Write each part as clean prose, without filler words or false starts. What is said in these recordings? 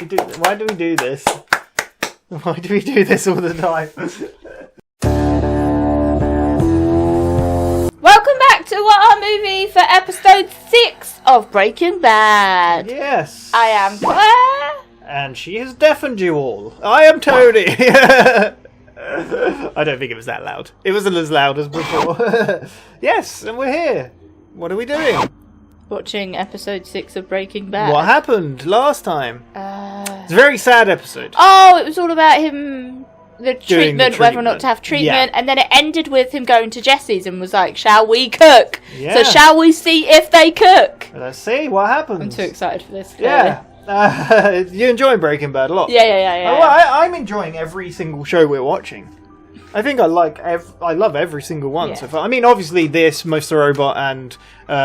Why do we do this? Why do we do this all the time? Welcome back to What Are Movie for episode 6 of Breaking Bad. Yes. I am Claire. And she has deafened you all. I am Tony. I don't think it was that loud. It wasn't as loud as before. Yes, and we're here. What are we doing? Watching episode 6 of Breaking Bad. What happened last time? It's a very sad episode. Oh, it was all about him, the treatment, whether or not treatment. to have treatment, Yeah. and then it ended with him going to Jesse's and was like, shall we cook? Yeah. So shall we see if they cook? Let's see what happens. I'm too excited for this. Clearly. Yeah. You're enjoying Breaking Bad a lot. Yeah. I'm enjoying every single show we're watching. I think I love every single one Yeah. so far. I mean, obviously this, Most of the Robot, and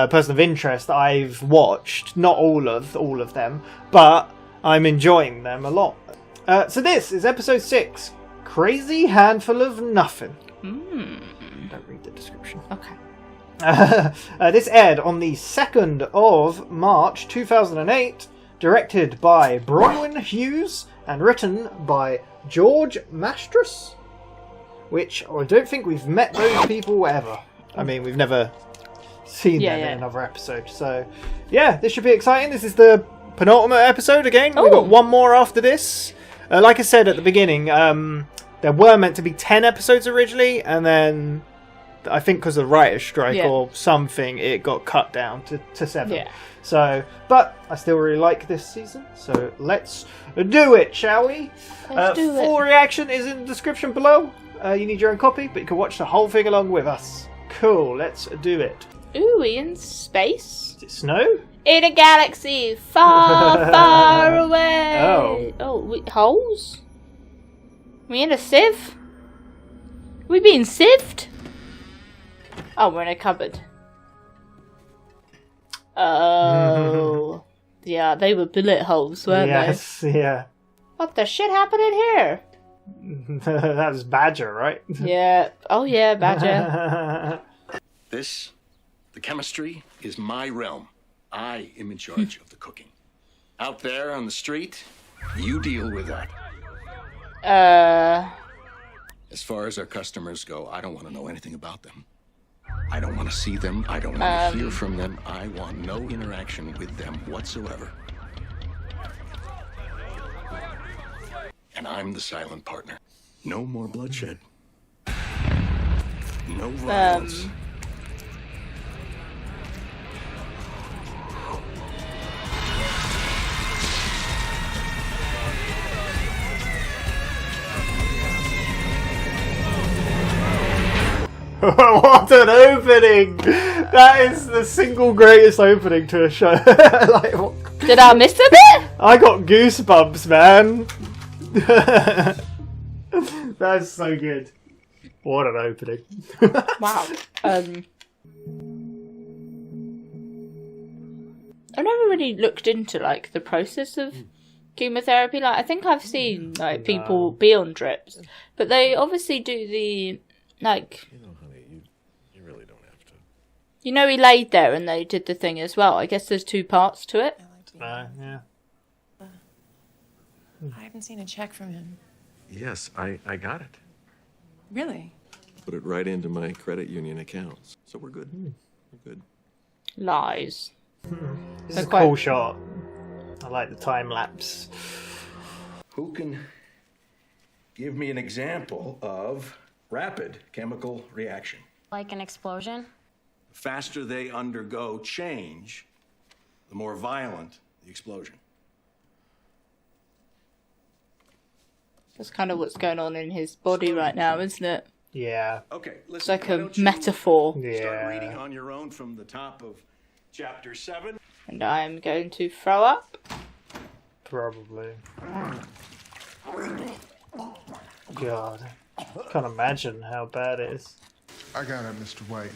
Person of Interest I've watched. Not all of them, but I'm enjoying them a lot. So this is episode 6, Crazy Handful of Nothing. Don't read the description. Okay. This aired on the 2nd of March 2008, directed by Bronwen Hughes and written by George Mastras, which I don't think we've met those people ever. I mean, we've never seen them in another episode. So, yeah, this should be exciting. This is the penultimate episode again. We've got one more after this. Like I said at the beginning, there were meant to be 10 episodes originally, and then I think because of the writer's strike or something, it got cut down to 7. Yeah. So, but I still really like this season, so let's do it, shall we? Let's do it. Full reaction is in the description below. You need your own copy, but you can watch the whole thing along with us. Cool, let's do it. Ooh, we in space? Is it snow? In a galaxy far, far away. Oh. Holes? We in a sieve? We being sieved? Oh, we're in a cupboard. Oh. Yeah, they were bullet holes, weren't Yes, yeah. What the shit happened in here? That was Badger, right? Yeah. Oh, yeah, Badger. The chemistry is my realm. I am in charge of the cooking. Out there on the street, you deal with that. As far as our customers go, I don't want to know anything about them. I don't want to see them. I don't want to hear from them. I want no interaction with them whatsoever. And I'm the silent partner. No more bloodshed. No violence. What an opening! That is the single greatest opening to a show. Like, what? Did I miss a bit? I got goosebumps, man. That's so good. What an opening. Wow. I've never really looked into, like, the process of chemotherapy. Like, I think I've seen, like, people be on drips. But they obviously do the, like... You know, honey, you really don't have to. You know, he laid there and they did the thing as well. I guess there's 2 parts to it. Yeah. I haven't seen a check from him. Yes, I got it. Really? Put it right into my credit union accounts. So we're good. We're good. Lies. This is a cool shot. I like the time lapse. Who can give me an example of rapid chemical reaction? Like an explosion? The faster they undergo change, the more violent the explosion. That's kind of what's going on in his body right now, isn't it? Yeah. Okay, listen. It's like why a don't you metaphor. Start reading on your own from the top of chapter 7. And I'm going to throw up. Probably. God. Can't imagine how bad it is. I got it, Mr. White.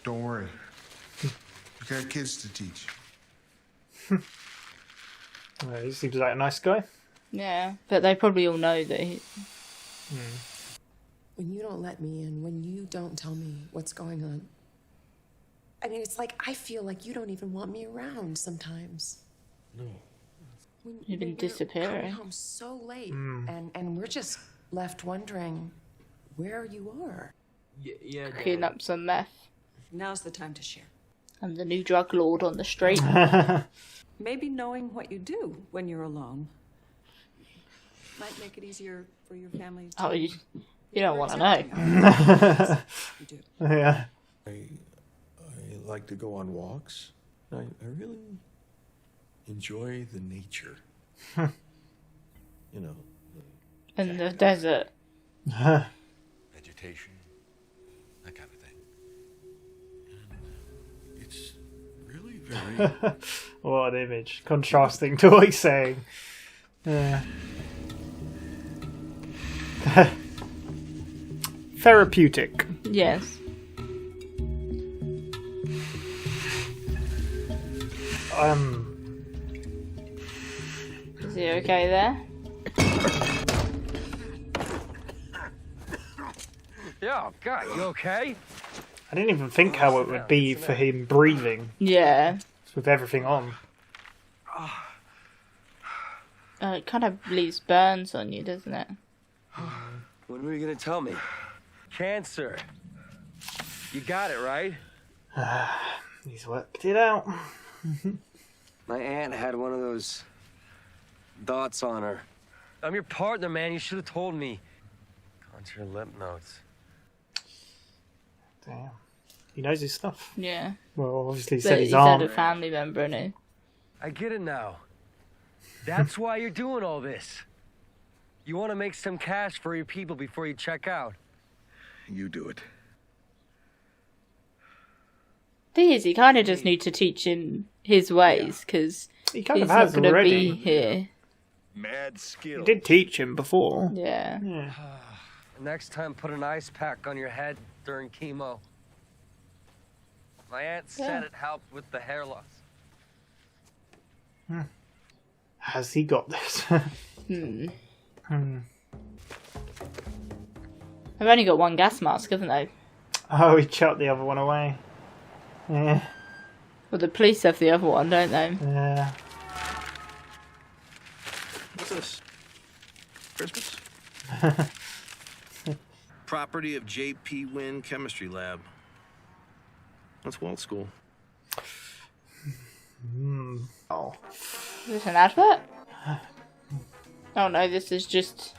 Don't worry. You got kids to teach. He seems like a nice guy. Yeah, but they probably all know that he... When you don't let me in, when you don't tell me what's going on, I mean, it's like I feel like you don't even want me around sometimes. No. You've been Coming disappearing. home so late, and we're just left wondering where you are. Yeah, Clean up some meth. Now's the time to share. I'm the new drug lord on the street. Maybe knowing what you do when you're alone might make it easier for your family to... Oh, you don't want to know. You do. Yeah. I like to go on walks. I really enjoy the nature. You know, In the desert. Vegetation, that kind of thing. and it's really very What an image. Contrasting to what he's saying. Yeah. Therapeutic. Yes. Is he okay there? Yeah, God, you okay? I didn't even think how it would be for him breathing Yeah. with everything on. It kind of leaves burns on you, doesn't it? When were you gonna tell me? Cancer. You got it, right? He's worked it out. My aunt had one of those dots on her. I'm your partner, man. You should have told me. Onto your lymph nodes. Damn. He knows his stuff. Yeah. Well, obviously he But said he his said arm. a family member, innit? I get it now. That's why you're doing all this. You want to make some cash for your people before you check out. You do it. Thing is, you kind of just need to teach him his ways, because He kind he's of has not going to already. be here. Mad skill. He did teach him before. Yeah. Yeah. Next time, put an ice pack on your head during chemo. My aunt said it helped with the hair loss. Has he got this? I've only got one gas mask, haven't I? Oh, he chucked the other one away. Yeah. Well, the police have the other one, don't they? Yeah. What's this? Christmas? Property of J.P. Wynn Chemistry Lab. That's Walt School. Oh. Is this an advert? Oh no, this is just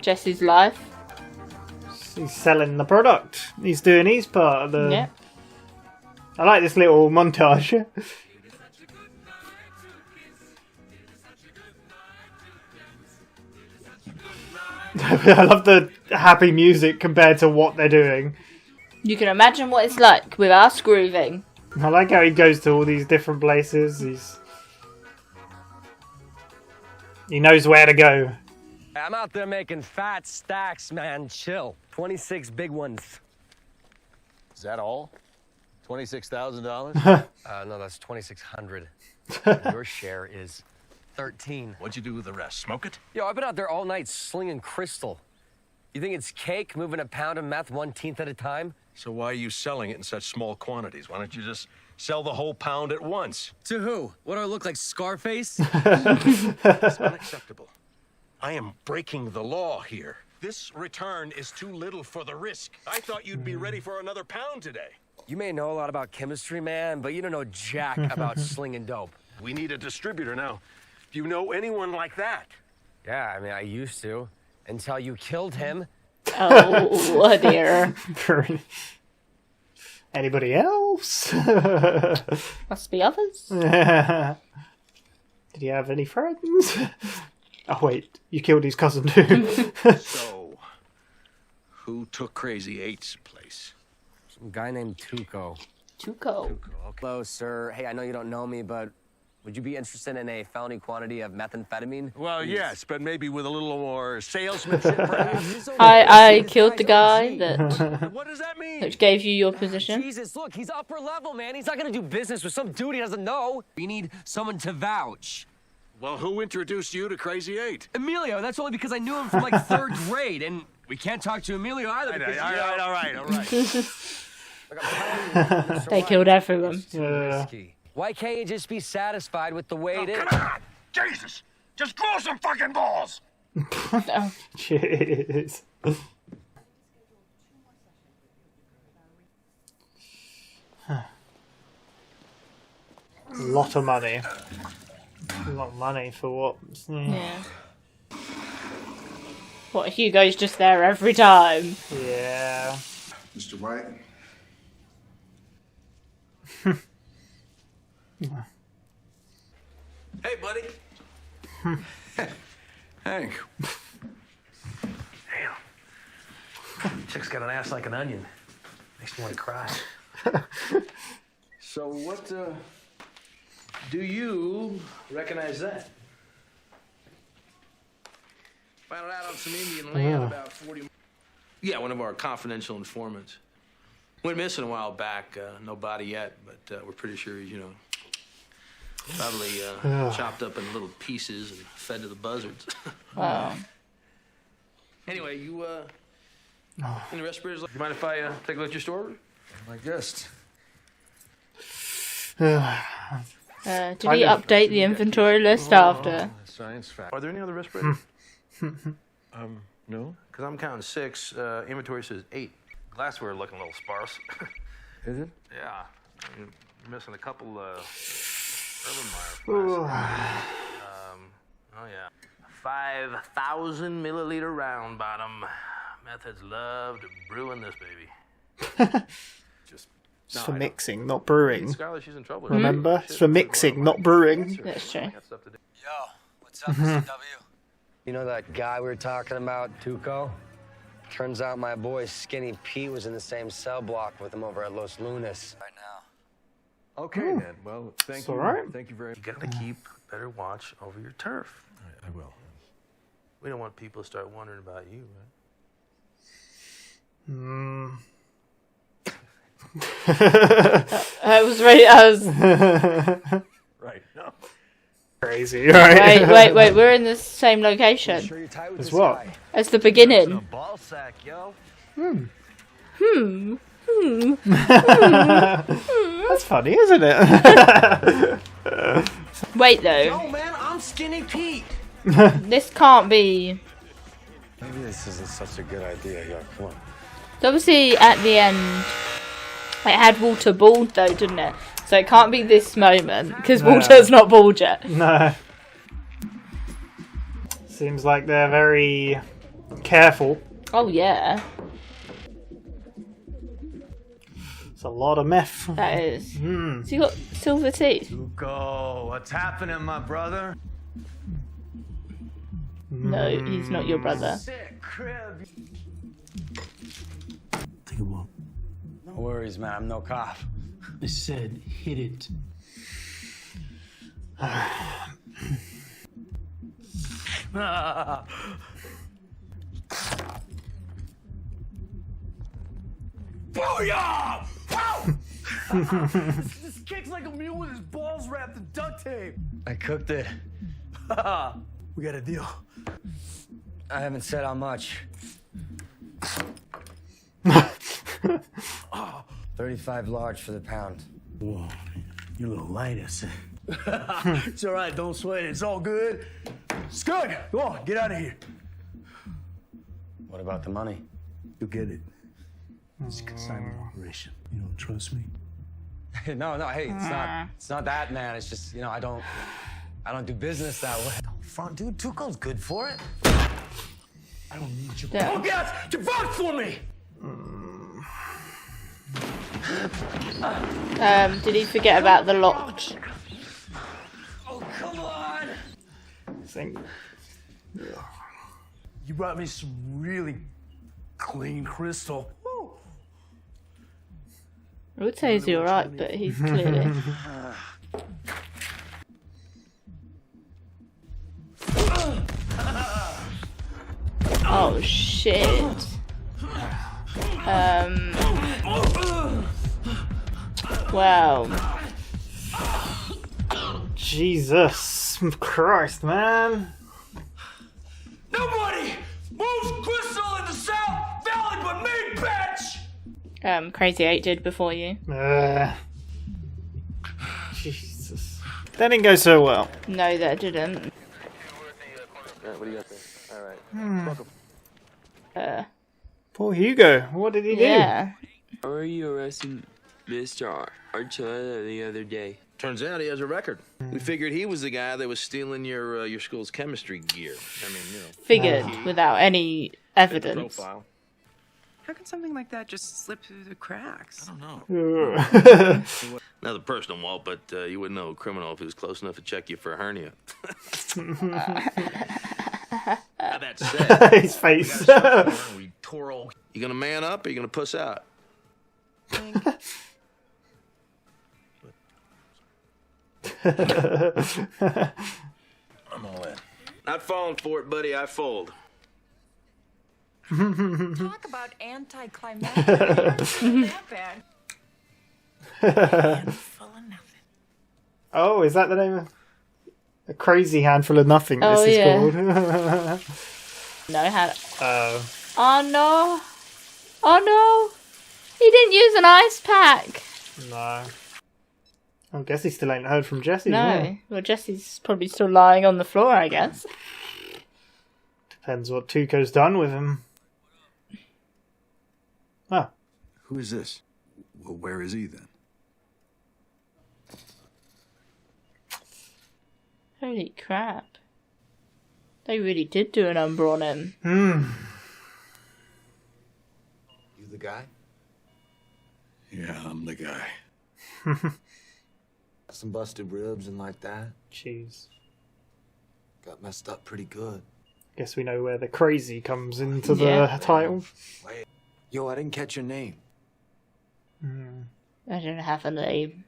Jesse's life. He's selling the product. He's doing his part of the... Yeah. I like this little montage. I love the happy music compared to what they're doing. You can imagine what it's like with us grooving. I like how he goes to all these different places. He knows where to go. I'm out there making fat stacks, man. Chill. 26 big ones. Is that all? $26,000? No, that's 2,600. Your share is 13. What'd you do with the rest? Smoke it? Yo, I've been out there all night slinging crystal. You think it's cake moving a pound of meth 1/10 at a time? So why are you selling it in such small quantities? Why don't you just sell the whole pound at once? To who? What do I look like, Scarface? It's unacceptable. I am breaking the law here. This return is too little for the risk. I thought you'd be ready for another pound today. You may know a lot about chemistry, man, but you don't know jack about slinging dope. We need a distributor now. Do you know anyone like that? Yeah, I mean, I used to. Until you killed him. Oh dear. Anybody else? Must be others. Did he have any friends? Oh wait, you killed his cousin too. So, who took Crazy Eight's place? Some guy named Tuco. Tuco. Hello, sir. Hey, I know you don't know me, but would you be interested in a felony quantity of methamphetamine? Well, yes, but maybe with a little more salesmanship, perhaps. I killed the guy that What does that mean? which gave you your position. Jesus, look, he's upper level, man. He's not gonna do business with some dude he doesn't know. We need someone to vouch. Well, who introduced you to Crazy Eight? Emilio, that's only because I knew him from like 3rd grade, and we can't talk to Emilio either because, All right. They killed everyone. Yeah. risky. Why can't you just be satisfied with the way it is? Come on! Jesus! Just grow some fucking balls! Jeez. Lot of money. A lot of money for what? Yeah. What, Hugo's just there every time? Yeah. Mr. White? Hey, buddy. Hank. Damn. Chick's got an ass like an onion. Makes me want to cry. So what, do you recognize that? Found it out on some Indian land about 40... Yeah, one of our confidential informants. Went missing a while back. No body yet, but we're pretty sure he's, probably chopped up in little pieces and fed to the buzzards. Wow. Anyway, you, in the respirators, you mind if I take a look at your store? I guess. Did he update the inventory list after? Science fact. Are there any other respirators? No? Because I'm counting 6. Inventory says 8. Glassware looking a little sparse. Is it? Yeah. You're missing a couple, Erlenmeyer flasks. Oh, yeah. 5,000 milliliter round bottom. Methods love to brew in this baby. It's for mixing, not brewing. Scarlett, she's in trouble. Remember? It's for mixing, not brewing. That's true. Yo, what's up, Mr. W? You know that guy we were talking about, Tuco? Turns out my boy Skinny Pete was in the same cell block with him over at Los Lunas right now. Okay, then. Well, thank you. alright. Thank you very much. You gotta keep better watch over your turf. I will. We don't want people to start wondering about you, right? I was ready. Right. No. Crazy, right? Wait. We're in the same location Sure you're tight with As this what? guy? as the beginning. Ball sack, yo. That's funny, isn't it? Wait though, Oh man, I'm Skinny Pete. this can't be. Maybe this isn't such a good idea, yo. Come on. So obviously, at the end, it had Walter bald though, didn't it? So it can't be this moment because Walter's not bald yet. No. Seems like they're very careful. Oh yeah, It's a lot of meth. that is. So you got silver teeth. Tuco, what's happening, my brother? No, he's not your brother. Sick crib. Take a walk. No worries, man. I'm no cop. I said, hit it. Booyah! Pow! This kicks like a mule with his balls wrapped in duct tape. I cooked it. We got a deal. I haven't said how much. 35 large for the pound. Whoa, you're a little light, I said. It's all right, don't sweat it. It's all good. It's good. Go on, get out of here. What about the money? You'll get it. It's a consignment operation. You don't trust me? No, hey, it's not that, man. It's just, I don't do business that way. Front, dude, Tuco's good for it. I don't need your Yeah. punk ass to vote for me! Did he forget about the locked? Oh, come on! Think. You brought me some really clean crystal. Woo. I would say he's alright, but he's clearly. Oh shit. Wow. Jesus Christ, man. Nobody moves crystal in the South Valley but me, bitch! Crazy 8 did before you. Jesus. That didn't go so well. No, that didn't. What do you got there? All right. Poor Hugo. What did he do? Yeah. How are you arresting Mr. Archuleta the other day? Turns out he has a record. We figured he was the guy that was stealing your school's chemistry gear. I mean, you know. Figured without any evidence. Profile. How can something like that just slip through the cracks? I don't know. Another personal walt, but you wouldn't know a criminal if he was close enough to check you for a hernia. Now that said, His face. You gonna man up or you gonna puss out? I'm all in. Not falling for it, buddy. I fold. Talk about anticlimactic. That bad. Handful of nothing. Oh, is that the name of a crazy handful of nothing? Oh, this is yeah. called. No, had. Oh. Oh no! Oh no! He didn't use an ice pack. No. I guess he still ain't heard from Jesse. No. Yeah. Well, Jesse's probably still lying on the floor, I guess. Depends what Tuco's done with him. Oh. Who is this? Well, where is he then? Holy crap. They really did do a number on him. You the guy? Yeah, I'm the guy. Some busted ribs and like that. Jeez. Got messed up pretty good. Guess we know where the crazy comes into Yeah. the title. Wait. Yo, I didn't catch your name. I don't have a name.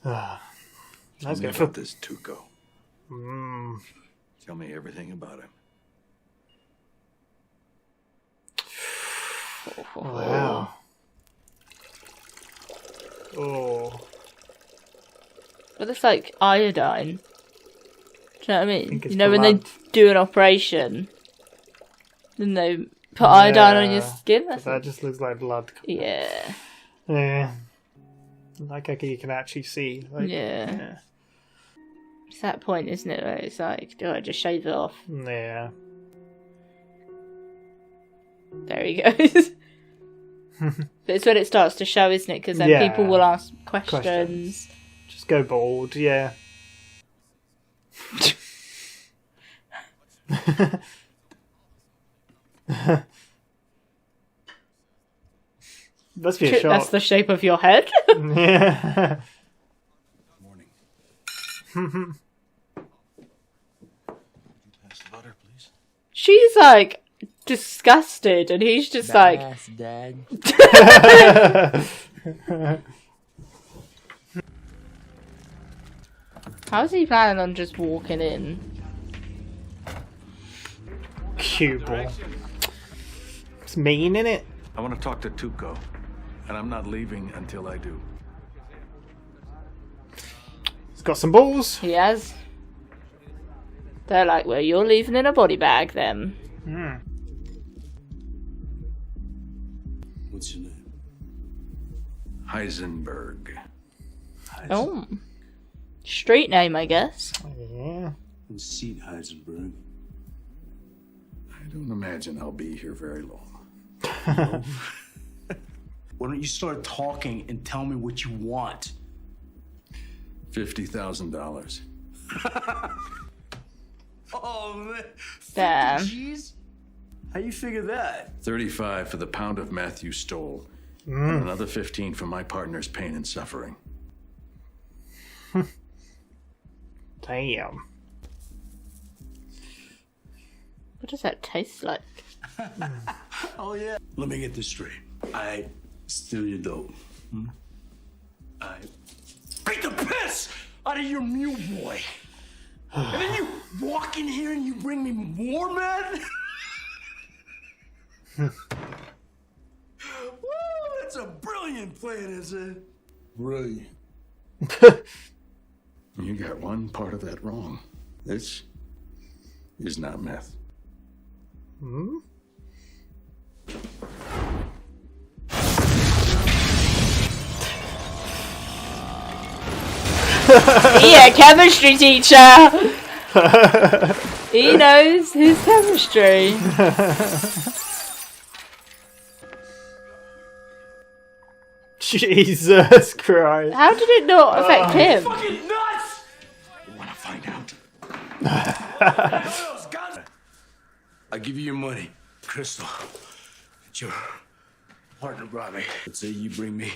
I Tell was me going about for... this Tuco. Tell me everything about him. Wow. Oh. But it's like iodine. Do you know what I mean? think it's You know when they blood. do an operation, then they put iodine on your skin? That's That just looks like blood. yeah. Yeah. Like you can actually see. Like, Yeah. It's that point, isn't it, where it's like, do I just shave it off? Yeah. There he goes. But it's when it starts to show, isn't it? Because then Yeah. people will ask questions. Just go bald, yeah. Must be a shot. That's the shape of your head. Yeah. Morning. Pass the butter, please. She's like disgusted, and he's just like, Ass, Dad. how's he planning on just walking in? Cute ball. It's mean, innit? I want to talk to Tuco, and I'm not leaving until I do. He's got some balls. He has. They're like, well, you're leaving in a body bag then. What's your name? Heisenberg. Oh. Street name, I guess. Yeah. And seat Heisenberg. I don't imagine I'll be here very long. Why don't you start talking and tell me what you want? $50,000. Oh, man. Damn. 50 G's? How you figure that? 35 for the pound of meth you stole. And another 15 for my partner's pain and suffering. Damn. What does that taste like? Oh, yeah. Let me get this straight. I steal your dope. I beat the piss out of your mule boy. And then you walk in here and you bring me more, man? Woo, that's a brilliant plan, isn't it? Brilliant. You got one part of that wrong. This is not meth. Yeah, chemistry teacher. He knows his chemistry. Jesus Christ. How did it not affect him? Fucking nuts! You wanna find out? I'll give you your money. Crystal, that your partner brought me. Let's say you bring me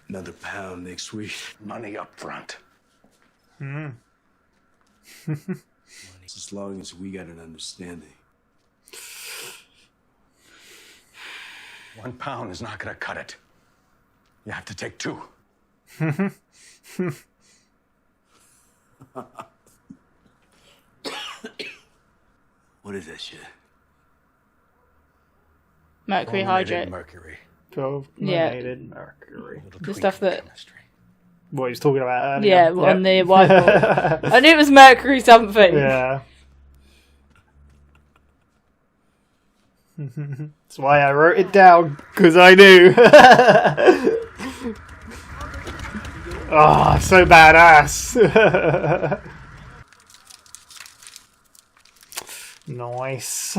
another pound next week. Money up front. As long as we got an understanding. 1 pound is not gonna cut it. You have to take 2. What is that shit? Mercury hydrate. Mercury. Brominated mercury. The stuff that... What he was talking about earlier. Yeah, on the whiteboard. I knew it was mercury something. Yeah. That's why I wrote it down, because I knew. Oh, so badass. Nice.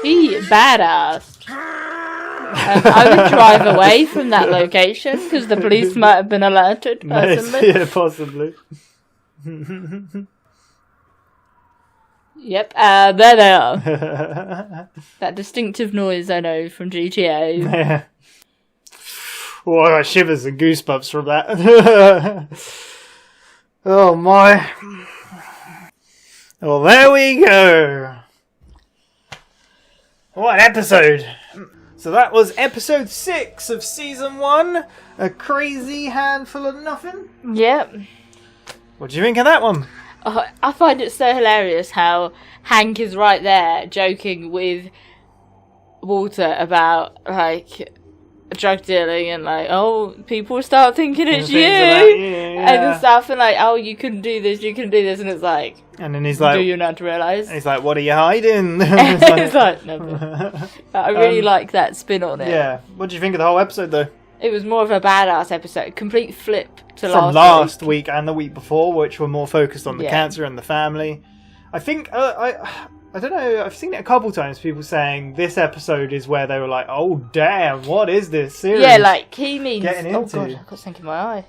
He badass. I would drive away from that location because the police might have been alerted personally. Yeah, possibly. Yep, there they are. That distinctive noise I know from GTA. Yeah. Oh, I got shivers and goosebumps from that. Oh my. Well, there we go. What episode? So that was episode 6 of season 1. A crazy handful of nothing. Yep. What do you think of that one? Oh, I find it so hilarious how Hank is right there joking with Walter about like drug dealing and like, oh, people start thinking it's you, and stuff, and like, oh, you can do this, and it's like, and then he's like, do you not realise? He's like, what are you hiding? It's like, never. I really like that spin on it. Yeah. What do you think of the whole episode though? It was more of a badass episode, complete flip to from last week and the week before, which were more focused on the cancer and the family. I think I don't know. I've seen it a couple times. People saying this episode is where they were like, "Oh damn, what is this series?" Yeah, like he means. Getting oh into. god, I got something in my eye.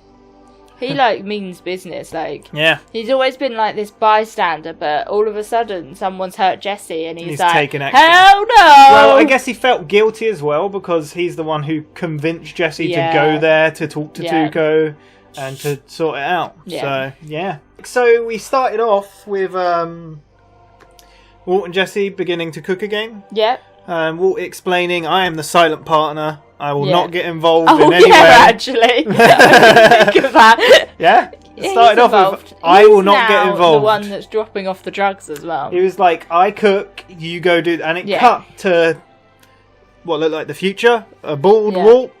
He like means business. Like he's always been like this bystander, but all of a sudden someone's hurt Jesse, and he's like, taking action. "Hell no!" Well, I guess he felt guilty as well because he's the one who convinced Jesse to go there to talk to Tuco and to sort it out. Yeah. So we started off with Walt and Jesse beginning to cook again. Yep. Walt explaining, "I am the silent partner. I will not get involved in any way." Actually. I didn't think of that. Yeah? It started off with, "I will not get involved." The one that's dropping off the drugs as well. He was like, "I cook, you go do..." And it cut to what looked like the future. A bald Walt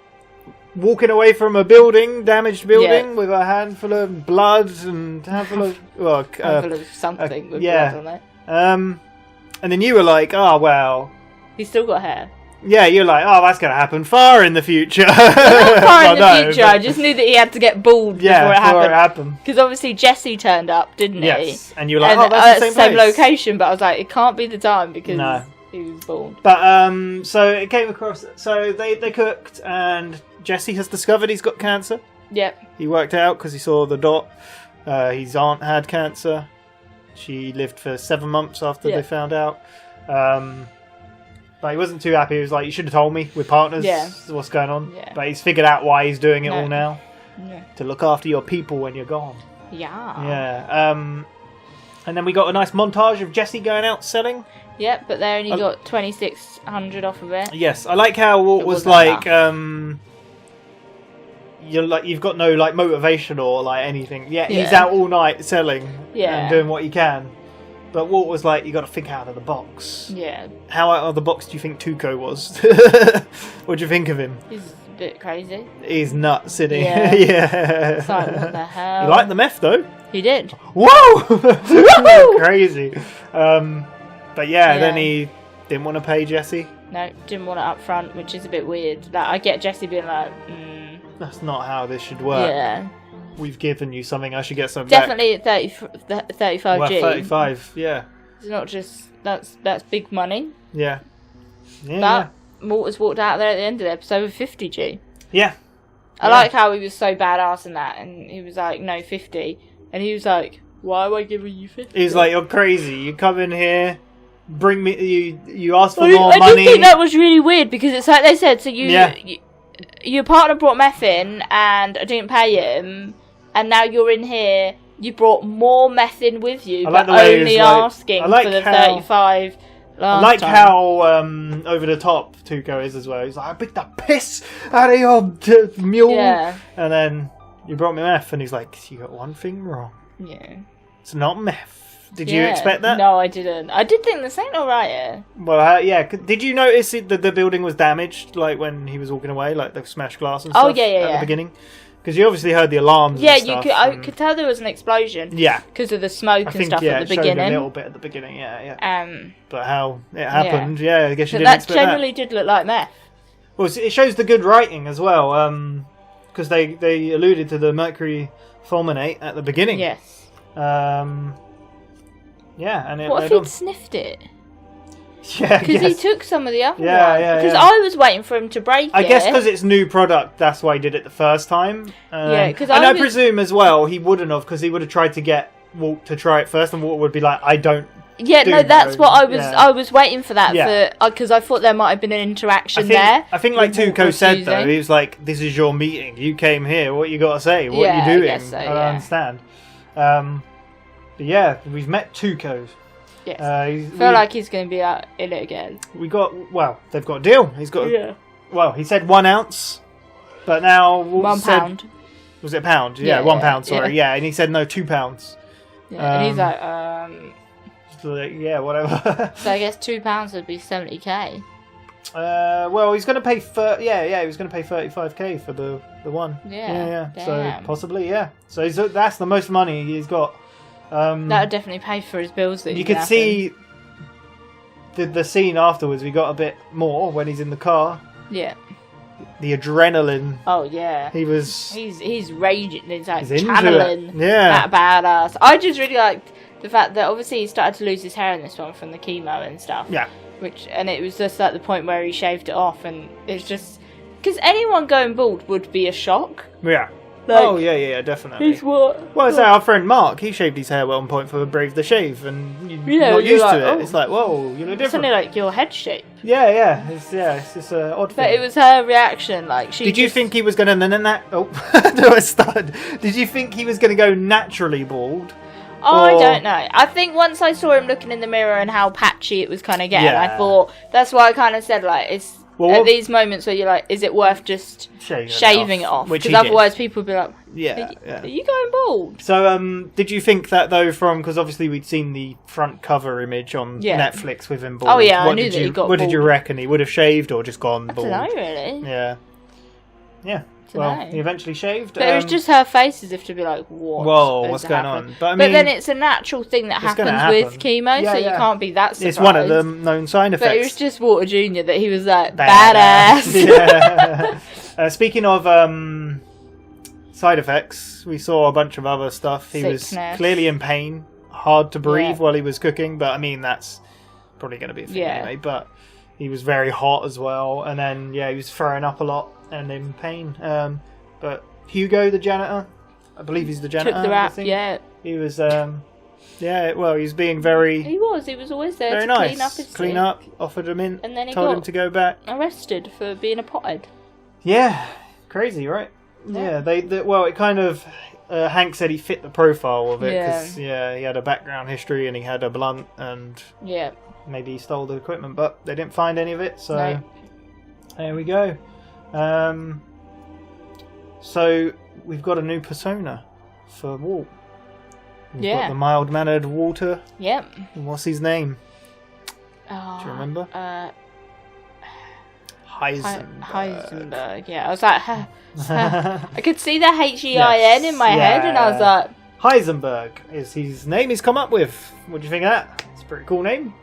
walking away from a building, damaged building, with a handful of blood and a handful of... Well, handful of something with blood on it. And then you were like, "Oh, well..." He's still got hair. Yeah, you're like, "Oh, that's going to happen far in the future." Not far in the future. I just knew that he had to get bald before it happened. Because obviously Jesse turned up, didn't he? Yes. And you were like, "Oh, that's the same place." location, but I was like, it can't be the time because he was bald. But, so it came across... So they cooked, and Jesse has discovered he's got cancer. Yep. He worked out because he saw the dot. His aunt had cancer. She lived for 7 months after they found out. But he wasn't too happy. He was like, "You should have told me. We're partners. What's going on?" Yeah. But he's figured out why he's doing it all now. Yeah. To look after your people when you're gone. Yeah. Yeah. And then we got a nice montage of Jesse going out selling. Yep, but they only got 2,600 off of it. Yes, I like how Walt was like, you've got no like motivation or like anything. Yeah, he's out all night selling and doing what he can. But Walt was like, "You got to think out of the box." Yeah. How out of the box do you think Tuco was? What do you think of him? He's a bit crazy. He's nuts, isn't he? Yeah. It's like, what the hell? He liked the meth though. He did. Whoa! Crazy. But then he Didn't want to pay Jesse. No, didn't want it up front, which is a bit weird. Like, I get Jesse being like, That's not how this should work. Yeah. We've given you something, I should get something Definitely back. at 35G. Well, 35, yeah. It's not just, that's big money. Yeah. Yeah. But Walter's walked out there at the end of the episode with 50G. Yeah. I like how he was so badass in that, and he was like, no, 50. And he was like, why am I giving you 50? He's like, you're crazy. You come in here, bring me, you ask for more I money. did think that was really weird, because it's like they said, so your partner brought meth in, and I didn't pay him, and now you're in here, you brought more meth in with you, I like but the way only he was like- asking I like for the how- 35 last I like time. how over the top Tuco is as well. He's like, I beat the piss out of your mule. Yeah. And then you brought me meth, and he's like, you got one thing wrong. Yeah. It's not meth. Did you expect that? No, I didn't. I did think this ain't alright here. Well, yeah. Did you notice that the building was damaged, like when he was walking away, like the smashed glass and stuff? Oh, yeah, at the beginning? Because you obviously heard the alarms. Yeah, and stuff, I could tell there was an explosion. Yeah. Because of the smoke I and think, stuff yeah, at the it showed beginning. a little bit at the beginning, yeah. But how it happened, Yeah. I guess you But didn't that expect that. generally did look like meth. Well, it shows the good writing as well, because they alluded to the mercury fulminate at the beginning. Yes. Yeah, and it What if led on. he'd sniffed it? Yeah, Because he took some of the other Yeah, ones. yeah, Because yeah. I was waiting for him to break it. I guess because it's new product, that's why he did it the first time. Yeah, 'cause and I I was- presume as well he wouldn't have, because he would have tried to get Walt to try it first, and Walt would be like, "I don't." Yeah, do no, my that's own." what I was. Yeah. I was waiting for that Yeah. because I thought there might have been an interaction I think, there. I think like with Walt Tuco said though, refusing. he was like, "This is your meeting. You came here. What you got to say? What Yeah, are I you doing? guess so, I don't yeah. understand." But yeah, we've met Tuco. Yes. I feel like he's going to be out in it again. They've got a deal. He's got. Yeah. Well, he said 1 ounce, but now Walt 1 said, pound. Was it a pound? Yeah, Yeah, 1 yeah, pound. Sorry, yeah. yeah, and he said no, 2 pounds. Yeah, and he's like, So, yeah, whatever. so I guess £2 would be 70k. Well, he's going to pay he was going to pay 35k for the one. Yeah, So damn. possibly, yeah. So that's the most money he's got. That would definitely pay for his bills. That You could see the scene afterwards. We got a bit more when he's in the car. Yeah. The adrenaline. Oh yeah. He's raging. He's like He's into channeling it. Yeah. that badass. I just really liked the fact that obviously he started to lose his hair in this one from the chemo and stuff. Yeah. And it was just at the point where he shaved it off, and it's just because anyone going bald would be a shock. Yeah. Like, yeah, definitely. He's what? Well, it's like our friend Mark. He shaved his hair at one point for Brave the Shave, and you're Yeah, not you're used like, to it. oh. It's like, whoa, you look It's different. only like your head shape. Yeah. It's just an odd But thing. it was her reaction. Like she. Did you think he was going to I started. Did you think he was going to go naturally bald? I Or- don't know. I think once I saw him looking in the mirror and how patchy it was kind of getting, I Yeah. thought that's why I kind of said like it's Well, at what- these moments where you're like, is it worth just shaving it off? Which Because he did. otherwise people would be like, Yeah. are you going bald? So, did you think that though? Because obviously we'd seen the front cover image on Yeah. Netflix with him bald. Oh, yeah, I What knew did that he you- got What did you bald. reckon? He would have shaved or just gone I bald? don't know really. Yeah. Dunno. Well, he eventually shaved. But it was just her face as if to be like, what? Whoa, has what's going happened? on? But I mean, then it's a natural thing that it's gonna happens with happen. chemo, Yeah, so yeah. you can't be that surprised. It's one of the known side effects. But it was just Walter Jr. that he was like, badass. Yeah. Speaking of side effects, we saw a bunch of other stuff. He was Sickness. clearly in pain, hard to breathe Yeah. while he was cooking, but I mean, that's probably going to be a thing Yeah. anyway. But he was very hot as well, and then, he was throwing up a lot and in pain. But Hugo, the janitor, I believe he's the janitor. Took the I rap, think. yeah. He was, well, he was being very... He was always there Very to nice. clean up his Clean thing. up, offered him in, And then he told got him to go back. arrested for being a pothead. Yeah, crazy, right? Yeah, well, it kind of Hank said he fit the profile of it because he had a background history and he had a blunt and Yeah. maybe he stole the equipment, but they didn't find any of it. So No. there we go. So we've got a new persona for Walt. We've got the mild-mannered Walter. Yep. And what's his name? Oh, Do you remember? Heisenberg. Heisenberg. Yeah, I was like, I could see the H-E-I-N in my head, and I was like, Heisenberg is his name he's come up with. What do you think of that? It's a pretty cool name.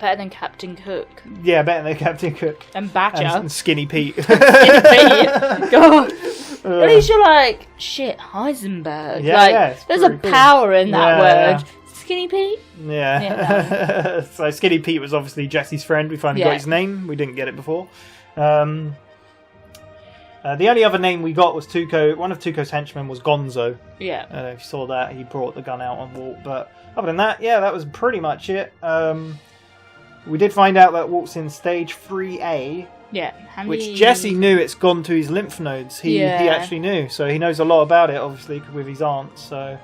Better than Captain Cook. Yeah, better than Captain Cook. And Badger. And Skinny Pete. Skinny Pete. God. At least you're like, shit, Heisenberg. Yeah, like, yeah, there's a power in that word. Yeah. Skinny Pete? Yeah. So Skinny Pete was obviously Jesse's friend. We finally got his name. We didn't get it before. The only other name we got was Tuco. One of Tuco's henchmen was Gonzo. Yeah. If you saw that, he brought the gun out on Walt. But other than that, yeah, that was pretty much it. We did find out that Walt's in stage 3A. Yeah. Which Jesse knew it's gone to his lymph nodes. He actually knew. So he knows a lot about it, obviously, with his aunt. So,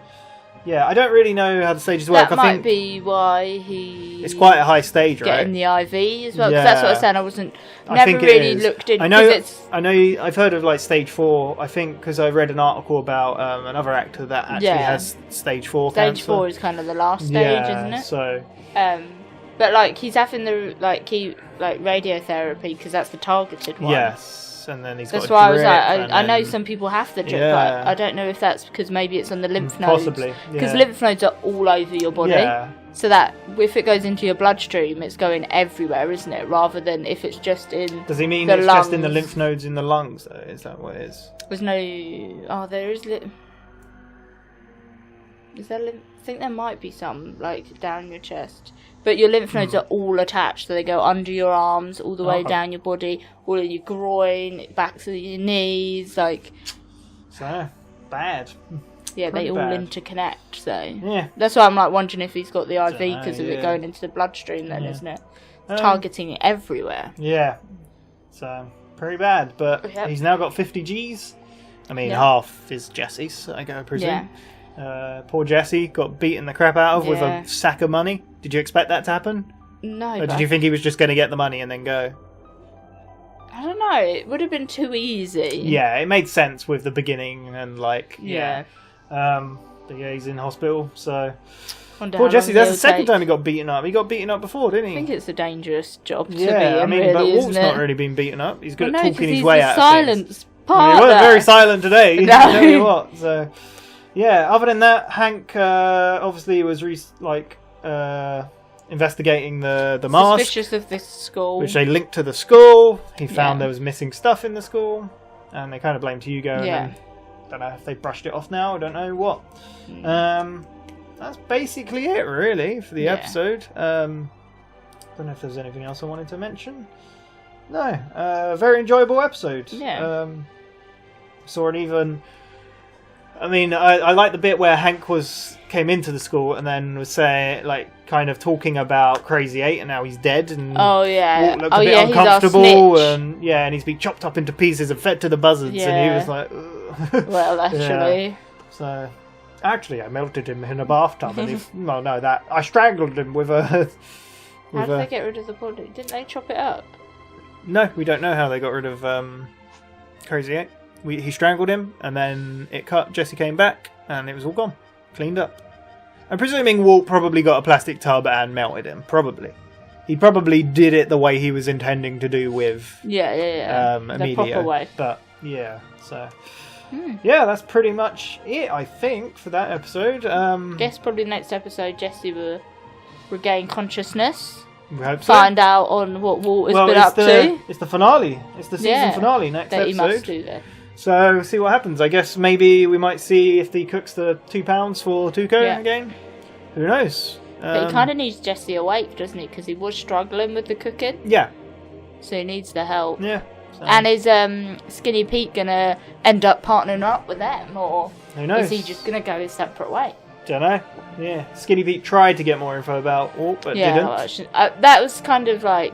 yeah, I don't really know how the stages work. That might be why he... It's quite a high stage, right? Getting the IV as well. Because that's what I was saying. I never think really looked into it. I know. I've heard of like stage 4. I think because I read an article about another actor that actually has stage 4 Stage cancer. 4 is kind of the last stage, isn't it? So. But like he's having the radiotherapy because that's the targeted one. Yes, and then he's got. That's why I was like, I know some people have the drip, but I don't know if that's because maybe it's on the lymph nodes. Possibly, because lymph nodes are all over your body. Yeah. So that if it goes into your bloodstream, it's going everywhere, isn't it? Rather than if it's just in. Does he mean the it's lungs. just in the lymph nodes in the lungs? Though is that what it is? There's no. Oh, there is. Is there? I think there might be some like down your chest. But your lymph nodes are all attached, so they go under your arms, all the way down your body, all in your groin, back to your knees, like. So bad. Yeah, Pretty they all bad. interconnect. So yeah, that's why I'm like wondering if he's got the IV Dunno, because of it going into the bloodstream, then isn't it? It's Um, targeting it everywhere. Yeah. So pretty bad, but he's now got 50 Gs. I mean, half is Jesse's, I presume. Yeah. Poor Jesse got beaten the crap out of with a sack of money. Did you expect that to happen? No. Or did you think he was just going to get the money and then go? I don't know. It would have been too easy. Yeah, it made sense with the beginning and like Yeah. But yeah, he's in hospital, so Wonder poor how Jesse. long That's the he'll second take. time he got beaten up. He got beaten up before, didn't I he? think it's a dangerous job to Yeah, be in, I mean, really, but Walt's isn't not it? really been beaten up. He's good Well, at no, talking 'cause his way he's out the of things. silence part. He wasn't very silent today. No. I tell you what. So, yeah. Other than that, Hank obviously was investigating the mask, Suspicious of this school, which they linked to the school. He found there was missing stuff in the school, and they kind of blamed Hugo. And then, don't know if they brushed it off now. I don't know what. That's basically it, really, for the episode. Don't know if there's anything else I wanted to mention. No, very enjoyable episode. Yeah. Saw an even. I mean, I like the bit where Hank came into the school and then was saying, like, kind of talking about Crazy 8 and now he's dead and Walt looked a bit uncomfortable and and he's been chopped up into pieces and fed to the buzzards and he was like, ugh. Well, actually. Yeah. So, actually, I melted him in a bathtub and I strangled him with a. How did they get rid of the body? Didn't they chop it up? No, we don't know how they got rid of Crazy 8. He strangled him, and then it cut. Jesse came back, and it was all gone. Cleaned up. I'm presuming Walt probably got a plastic tub and melted him. Probably. He probably did it the way he was intending to do with the proper way. But, yeah, so... Yeah, that's pretty much it, I think, for that episode. Guess probably next episode Jesse will regain consciousness. We hope so. Find out on what Walt has been up to. It's the finale. It's the season finale next that episode. He must do that. So, see what happens. I guess maybe we might see if he cooks the £2 for Tuco again. Who knows? But he kind of needs Jesse awake, doesn't he? Because he was struggling with the cooking. Yeah. So he needs the help. Yeah. So. And is Skinny Pete going to end up partnering up with them? Or who knows? Is he just going to go his separate way? Don't know. Yeah. Skinny Pete tried to get more info about Walt, but didn't. Well, that was kind of like...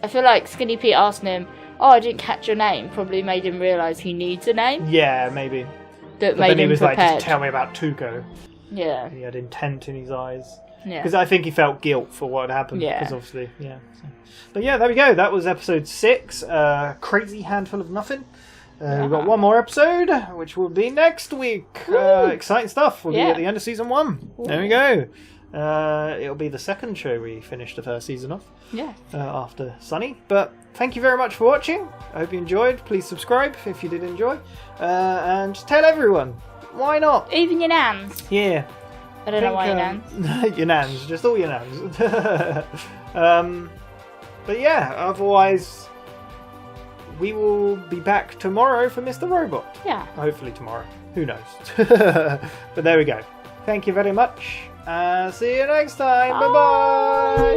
I feel like Skinny Pete asking him, "Oh, I didn't catch your name," probably made him realise he needs a name. Yeah, maybe. That but made then he him was prepared. like, "Just tell me about Tuco." Yeah. He had intent in his eyes. Yeah. Because I think he felt guilt for what had happened. Yeah. Because obviously, yeah. So. But yeah, there we go. That was episode 6. Crazy Handful of Nothing. We've got one more episode, which will be next week. Exciting stuff. We'll be at the end of season 1. Ooh. There we go. It'll be the second show we finished the first season off. Yeah. After Sunny. But thank you very much for watching. I hope you enjoyed. Please subscribe if you did enjoy. And tell everyone. Why not? Even your nans. Yeah. I don't know why your nans. Your nans, just all your nans. But yeah, otherwise, we will be back tomorrow for Mr. Robot. Yeah. Hopefully tomorrow. Who knows? But there we go. Thank you very much. See you next time. Bye bye.